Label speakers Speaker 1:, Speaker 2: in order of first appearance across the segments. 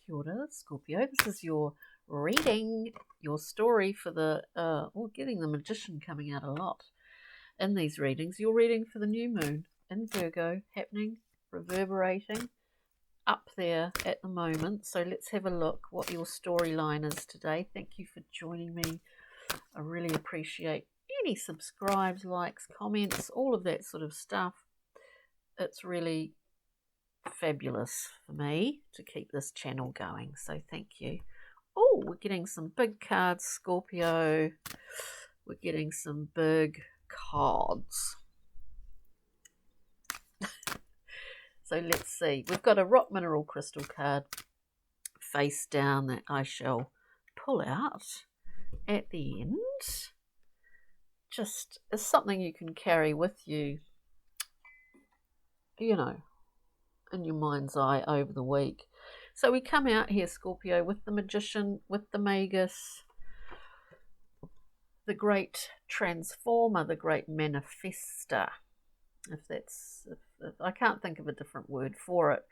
Speaker 1: Kia ora, Scorpio. This is your reading, your story for the, getting the Magician coming out a lot in these readings. Your reading for the new moon in Virgo, happening, reverberating up there at the moment. So let's have a look what your storyline is today. Thank you for joining me. I really appreciate any subscribes, likes, comments, all of that sort of stuff. It's really fabulous for me to keep this channel going, so thank you. Oh, we're getting some big cards, Scorpio. We're getting some big cards. So let's see. We've got a rock mineral crystal card face down that I shall pull out at the end. Just as something you can carry with you, you know, in your mind's eye over the week. So we come out here, Scorpio, with the Magician, with the Magus, the great transformer, the great manifester. If I can't think of a different word for it.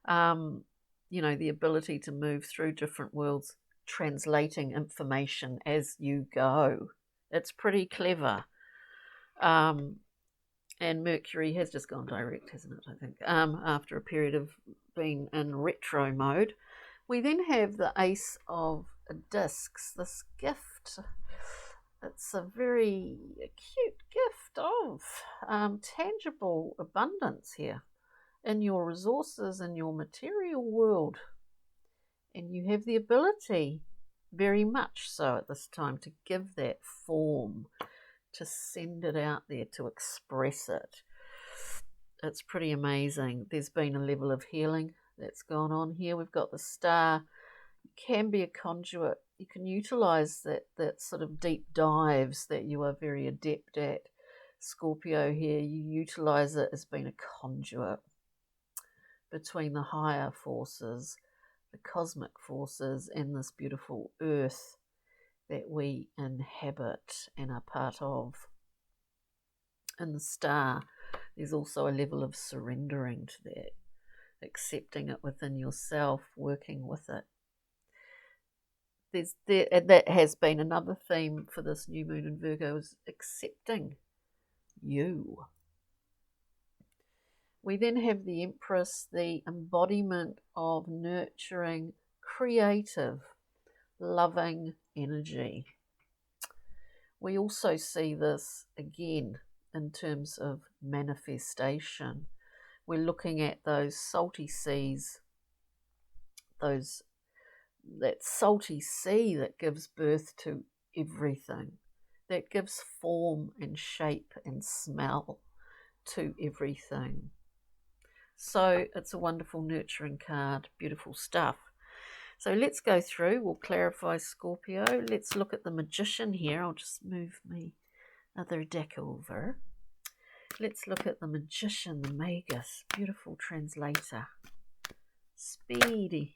Speaker 1: You know, the ability to move through different worlds, translating information as you go. It's pretty clever. And Mercury has just gone direct, hasn't it, I think, after a period of being in retro mode. We then have the Ace of Discs, this gift. It's a very cute gift of tangible abundance here in your resources, in your material world. And you have the ability, very much so at this time, to give that form, to send it out there, to express it. It's pretty amazing. There's been a level of healing that's gone on here. We've got the Star. You can be a conduit. You can utilize that sort of deep dives that you are very adept at. Scorpio here, you utilize it as being a conduit between the higher forces, the cosmic forces, and this beautiful earth that we inhabit and are part of. In the Star, there's also a level of surrendering to that, accepting it within yourself, working with it. That has been another theme for this new moon in Virgo, is accepting you. We then have the Empress, the embodiment of nurturing, creative, loving energy. We also see this again in terms of manifestation. We're looking at those salty seas, that salty sea that gives birth to everything, that gives form and shape and smell to everything. So it's a wonderful nurturing card, beautiful stuff. So let's go through, we'll clarify Scorpio. Let's look at the Magician here. I'll just move my other deck over. Let's look at the Magician, the Magus, beautiful translator. Speedy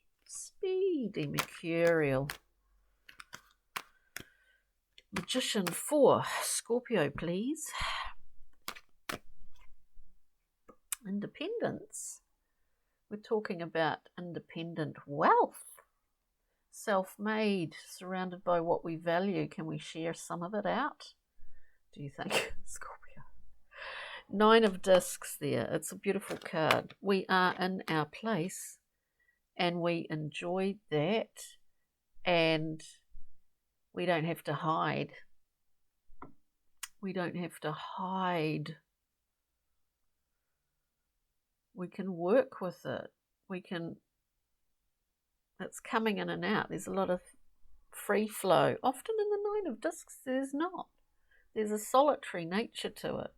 Speaker 1: Mercurial. Magician for Scorpio, please. Independence. We're talking about independent wealth. Self-made, surrounded by what we value. Can we share some of it out? Do you think, Scorpio? 9 of Discs there. It's a beautiful card. We are in our place and we enjoy that, and we don't have to hide. We don't have to hide. We can work with it. It's coming in and out. There's a lot of free flow. Often in the 9 of Discs, there's not. There's a solitary nature to it.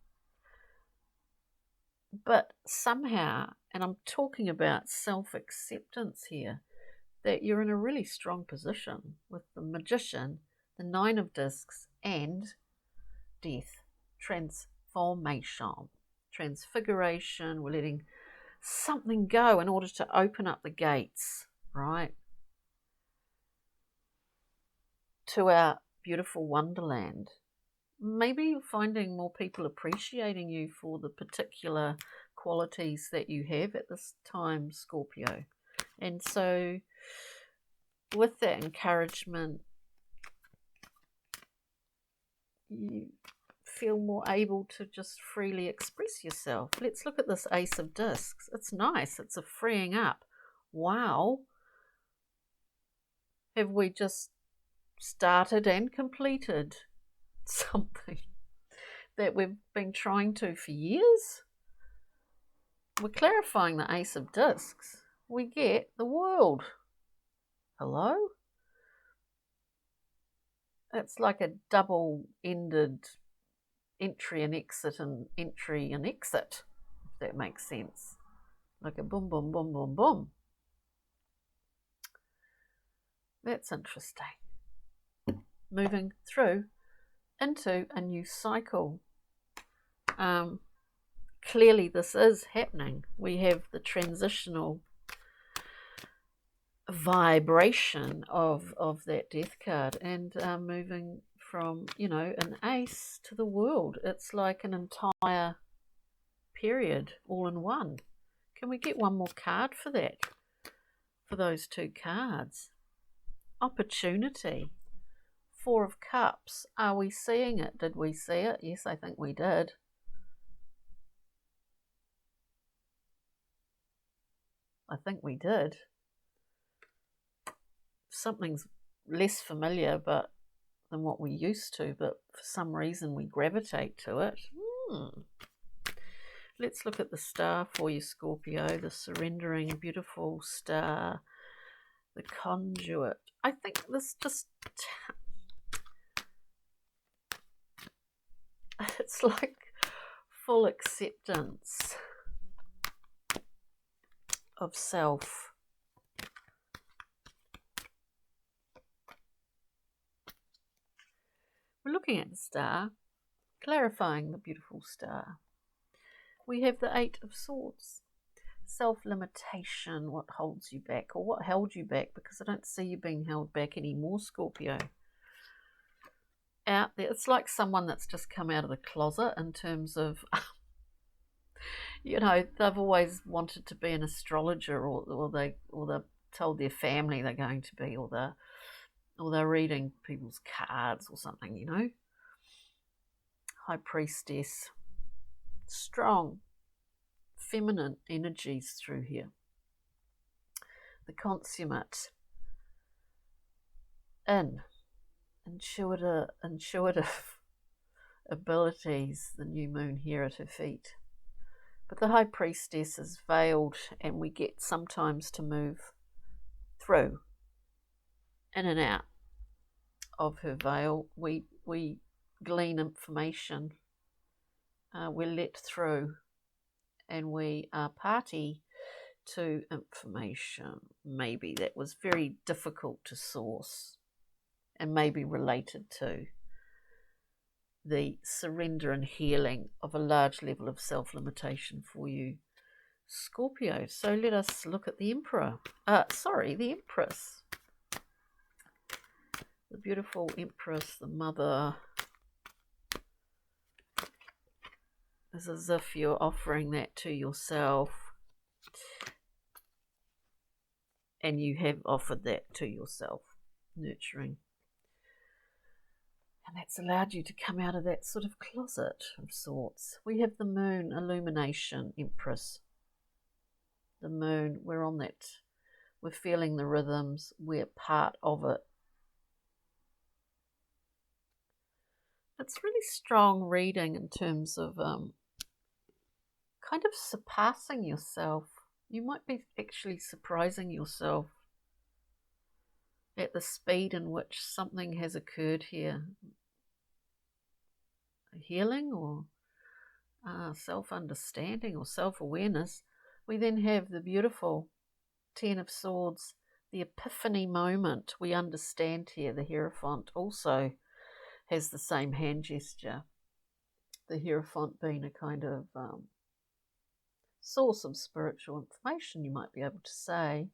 Speaker 1: But somehow, and I'm talking about self-acceptance here, that you're in a really strong position with the Magician, the 9 of Discs, and death, transformation, transfiguration. We're letting something go in order to open up the gates, right, to our beautiful wonderland. Maybe finding more people appreciating you for the particular qualities that you have at this time, Scorpio, And so with that encouragement, you feel more able to just freely express yourself. Let's look at this Ace of Discs. It's nice. It's a freeing up. Wow. Have we just started and completed something that we've been trying to for years? We're clarifying the Ace of Discs. We get the world. Hello? It's like a double-ended entry and exit and entry and exit, if that makes sense. Like a boom, boom, boom, boom, boom. That's interesting. Moving through into a new cycle. Clearly this is happening. We have the transitional vibration of that death card, and moving from, you know, an ace to the world. It's like an entire period all in one. Can we get one more card for that? For those two cards. Opportunity. Four of Cups. Are we seeing it? Did we see it? Yes, I think we did. I think we did. Something's less familiar than what we used to, but for some reason we gravitate to it. Let's look at the star for you, Scorpio. The surrendering, beautiful star. The conduit. I think this just... it's like full acceptance of self. We're looking at the star, clarifying the beautiful star. We have the Eight of Swords. Self-limitation, what holds you back, or what held you back, because I don't see you being held back anymore, Scorpio. Out there, it's like someone that's just come out of the closet in terms of, you know, they've always wanted to be an astrologer, or they've told their family they're going to be, or they're reading people's cards or something, you know. High Priestess. Strong feminine energies through here. The Consummate. Intuitive abilities. The new moon here at her feet. But the High Priestess is veiled, and we get sometimes to move through, in and out of her veil. We glean information. We're let through, and we are party to information. Maybe that was very difficult to source, and maybe related to the surrender and healing of a large level of self-limitation for you, Scorpio. So let us look at the Emperor. The Empress. The beautiful Empress, the mother. It's as if you're offering that to yourself, and you have offered that to yourself, nurturing. And that's allowed you to come out of that sort of closet of sorts. We have the moon, illumination, Empress. The moon, we're on that. We're feeling the rhythms. We're part of it. It's really strong reading in terms of kind of surpassing yourself. You might be actually surprising yourself at the speed in which something has occurred here. A healing, or self-understanding, or self-awareness. We then have the beautiful Ten of Swords, the epiphany moment. We understand here. The Hierophant also has the same hand gesture. The Hierophant being a kind of source of spiritual information, you might be able to say.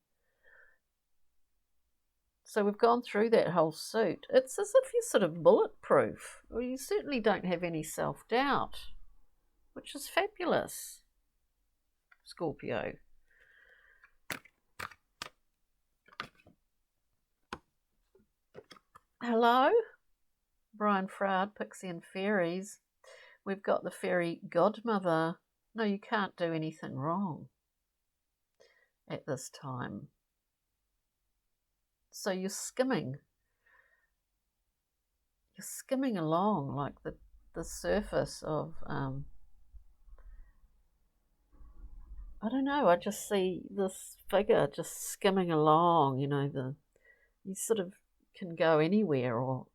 Speaker 1: So we've gone through that whole suit. It's as if you're sort of bulletproof. Well, you certainly don't have any self-doubt, which is fabulous, Scorpio. Hello, Brian Froud, Pixie and Fairies. We've got the fairy godmother. No, you can't do anything wrong at this time. So you're skimming along like the surface of I don't know, I just see this figure just skimming along, you sort of can go anywhere, or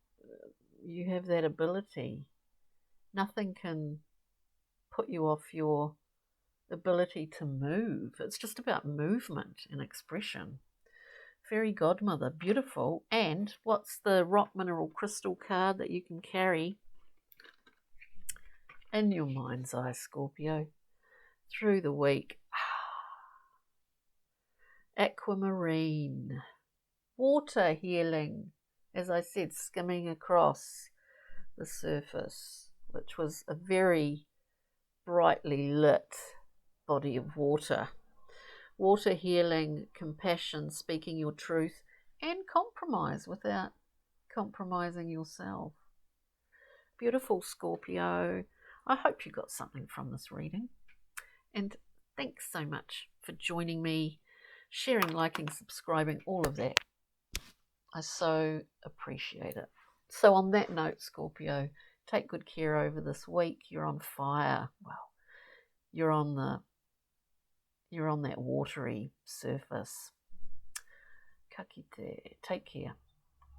Speaker 1: you have that ability. Nothing can put you off your ability to move. It's just about movement and expression. Fairy godmother, beautiful. And what's the rock mineral crystal card that you can carry in your mind's eye, Scorpio, through the week? Aquamarine, water healing, as I said, skimming across the surface, which was a very brightly lit body of water. Water healing, compassion, speaking your truth, and compromise without compromising yourself. Beautiful, Scorpio. I hope you got something from this reading. And thanks so much for joining me, sharing, liking, subscribing, all of that. I so appreciate it. So on that note, Scorpio, take good care over this week. You're on fire. Well, you're on that watery surface. Ka kite. Take care.